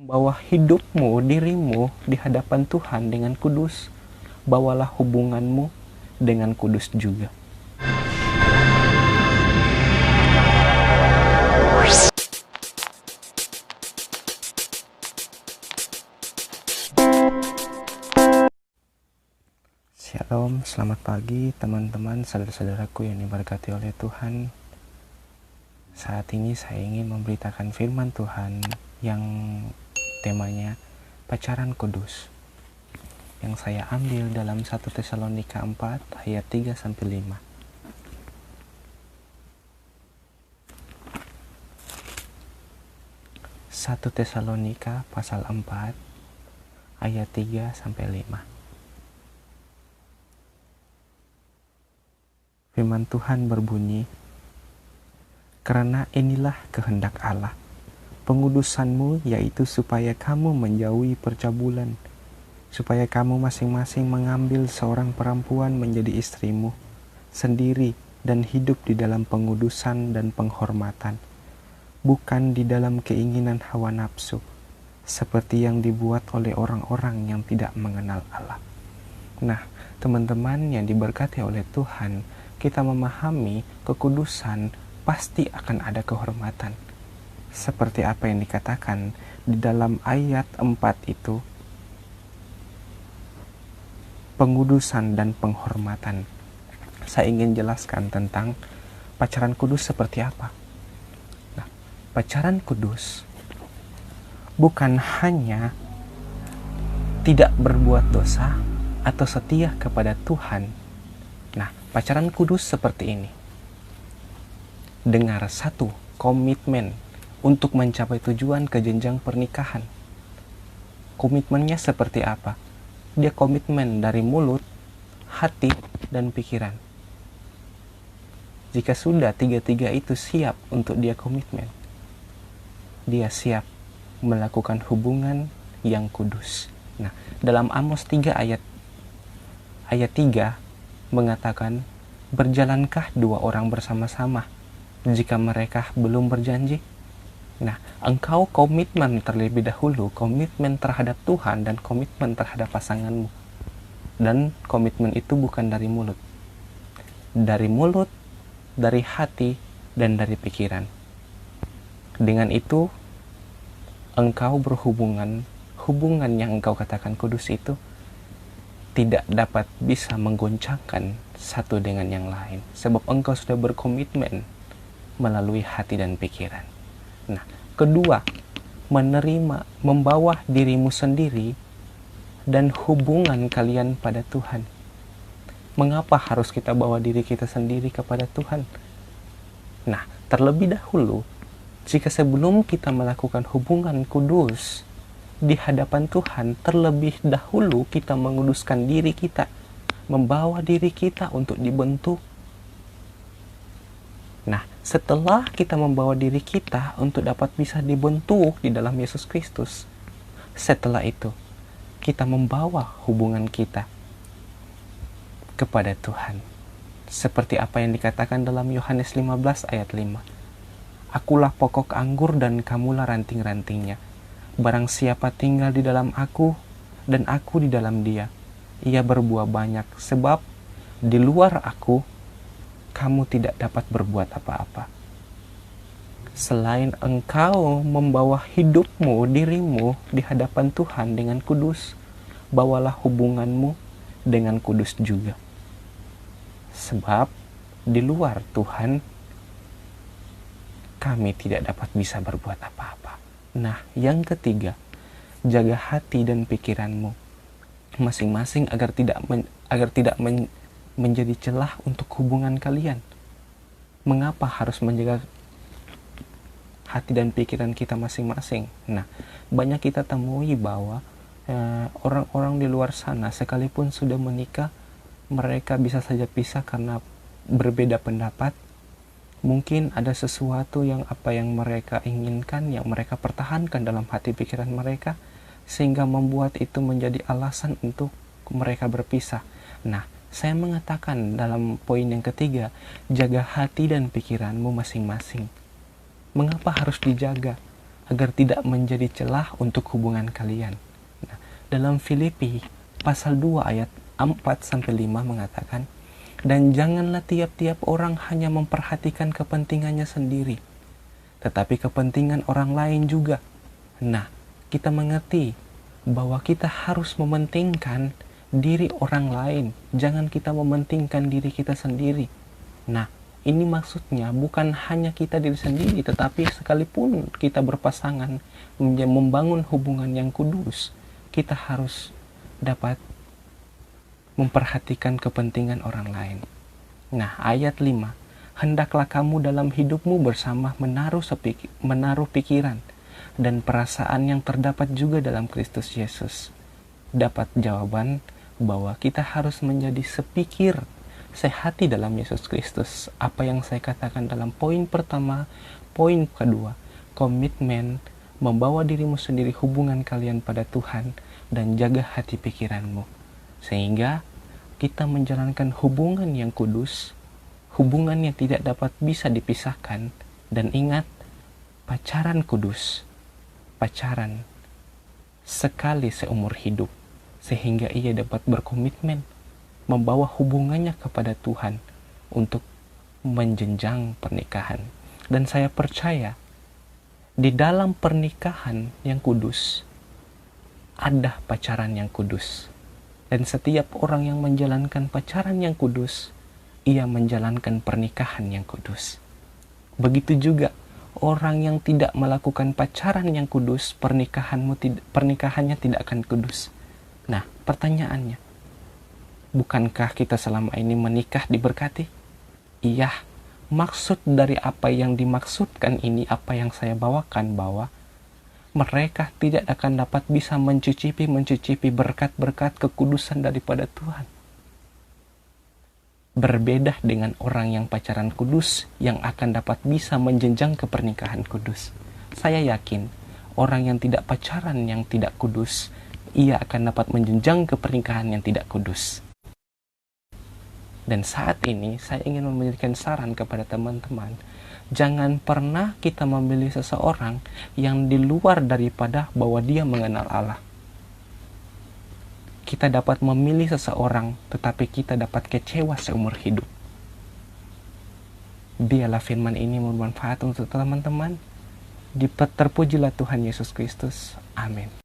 Bawa hidupmu, dirimu di hadapan Tuhan dengan kudus. Bawalah hubunganmu dengan kudus juga. Shalom, selamat pagi teman-teman, saudara-saudaraku yang diberkati oleh Tuhan. Saat ini saya ingin memberitakan firman Tuhan yang temanya pacaran kudus, yang saya ambil dalam 1 Tesalonika 4 ayat 3-5. 1 Tesalonika pasal 4 ayat 3-5. Firman Tuhan berbunyi, "Karena inilah kehendak Allah, pengudusanmu, yaitu supaya kamu menjauhi percabulan, supaya kamu masing-masing mengambil seorang perempuan menjadi istrimu sendiri dan hidup di dalam pengudusan dan penghormatan, bukan di dalam keinginan hawa nafsu, seperti yang dibuat oleh orang-orang yang tidak mengenal Allah." Nah, teman-teman yang diberkati oleh Tuhan, kita memahami kekudusan pasti akan ada kehormatan. Seperti apa yang dikatakan di dalam ayat 4 itu, pengudusan dan penghormatan. Saya ingin jelaskan tentang pacaran kudus seperti apa. Nah, pacaran kudus bukan hanya tidak berbuat dosa atau setia kepada Tuhan. Nah, pacaran kudus seperti ini. Dengar, satu, komitmen untuk mencapai tujuan ke jenjang pernikahan. Komitmennya seperti apa? Dia komitmen dari mulut, hati, dan pikiran. Jika sudah tiga-tiga itu siap untuk dia komitmen, dia siap melakukan hubungan yang kudus. Nah, dalam Amos 3 ayat 3 mengatakan, "Berjalankah dua orang bersama-sama jika mereka belum berjanji?" Nah, engkau komitmen terlebih dahulu, komitmen terhadap Tuhan dan komitmen terhadap pasanganmu. Dan komitmen itu bukan dari mulut. Dari mulut, dari hati, dan dari pikiran. Dengan itu, engkau berhubungan, hubungan yang engkau katakan kudus itu tidak dapat bisa menggoncangkan satu dengan yang lain, sebab engkau sudah berkomitmen melalui hati dan pikiran. Nah, kedua, menerima, membawa dirimu sendiri dan hubungan kalian pada Tuhan. Mengapa harus kita bawa diri kita sendiri kepada Tuhan? Nah, terlebih dahulu, jika sebelum kita melakukan hubungan kudus di hadapan Tuhan, terlebih dahulu kita menguduskan diri kita, membawa diri kita untuk dibentuk. Nah, setelah kita membawa diri kita untuk dapat bisa dibentuk di dalam Yesus Kristus, setelah itu kita membawa hubungan kita kepada Tuhan. Seperti apa yang dikatakan dalam Yohanes 15 ayat 5. "Akulah pokok anggur dan kamulah ranting-rantingnya. Barang siapa tinggal di dalam aku dan aku di dalam dia, ia berbuah banyak, sebab di luar aku kamu tidak dapat berbuat apa-apa." Selain engkau membawa hidupmu, dirimu di hadapan Tuhan dengan kudus, bawalah hubunganmu dengan kudus juga. Sebab di luar Tuhan kami tidak dapat bisa berbuat apa-apa. Nah, yang ketiga, jaga hati dan pikiranmu masing-masing agar tidak menjadi celah untuk hubungan kalian. Mengapa harus menjaga hati dan pikiran kita masing-masing? Nah, banyak kita temui bahwa orang-orang di luar sana sekalipun sudah menikah, mereka bisa saja pisah karena berbeda pendapat. Mungkin ada sesuatu yang mereka inginkan, yang mereka pertahankan dalam hati pikiran mereka, sehingga membuat itu menjadi alasan untuk mereka berpisah. Nah, saya mengatakan dalam poin yang ketiga, jaga hati dan pikiranmu masing-masing. Mengapa harus dijaga? agar tidak menjadi celah untuk hubungan kalian. Nah, dalam Filipi pasal 2 ayat 4-5 mengatakan, dan janganlah tiap-tiap orang hanya memperhatikan kepentingannya sendiri, tetapi kepentingan orang lain juga. Nah, kita mengerti bahwa kita harus mementingkan diri orang lain, jangan kita mementingkan diri kita sendiri. Nah, ini maksudnya bukan hanya kita diri sendiri, tetapi sekalipun kita berpasangan membangun hubungan yang kudus, kita harus dapat memperhatikan kepentingan orang lain. Nah, ayat 5, hendaklah kamu dalam hidupmu bersama menaruh pikiran dan perasaan yang terdapat juga dalam Kristus Yesus. Dapat jawaban bahwa kita harus menjadi sepikir, sehati dalam Yesus Kristus. Apa yang saya katakan dalam poin pertama, poin kedua, komitmen membawa dirimu sendiri, hubungan kalian pada Tuhan, dan jaga hati pikiranmu. Sehingga kita menjalankan hubungan yang kudus, hubungan yang tidak dapat bisa dipisahkan. Dan ingat, pacaran kudus, pacaran sekali seumur hidup, sehingga ia dapat berkomitmen membawa hubungannya kepada Tuhan untuk menjenjang pernikahan. Dan saya percaya di dalam pernikahan yang kudus ada pacaran yang kudus. Dan setiap orang yang menjalankan pacaran yang kudus, ia menjalankan pernikahan yang kudus. Begitu juga orang yang tidak melakukan pacaran yang kudus, pernikahannya tidak akan kudus. Nah, pertanyaannya, bukankah kita selama ini menikah diberkati? Iya, maksud dari apa yang dimaksudkan ini, apa yang saya bawakan, bahwa mereka tidak akan dapat bisa mencicipi berkat-berkat kekudusan daripada Tuhan. Berbeda dengan orang yang pacaran kudus yang akan dapat bisa menjenjang ke pernikahan kudus. Saya yakin orang yang tidak pacaran yang tidak kudus, ia akan dapat menjenjang ke pernikahan yang tidak kudus. Dan saat ini saya ingin memberikan saran kepada teman-teman, jangan pernah kita memilih seseorang yang di luar daripada bahwa dia mengenal Allah. Kita dapat memilih seseorang, tetapi kita dapat kecewa seumur hidup. Biarlah firman ini bermanfaat untuk teman-teman. Terpujilah Tuhan Yesus Kristus. Amin.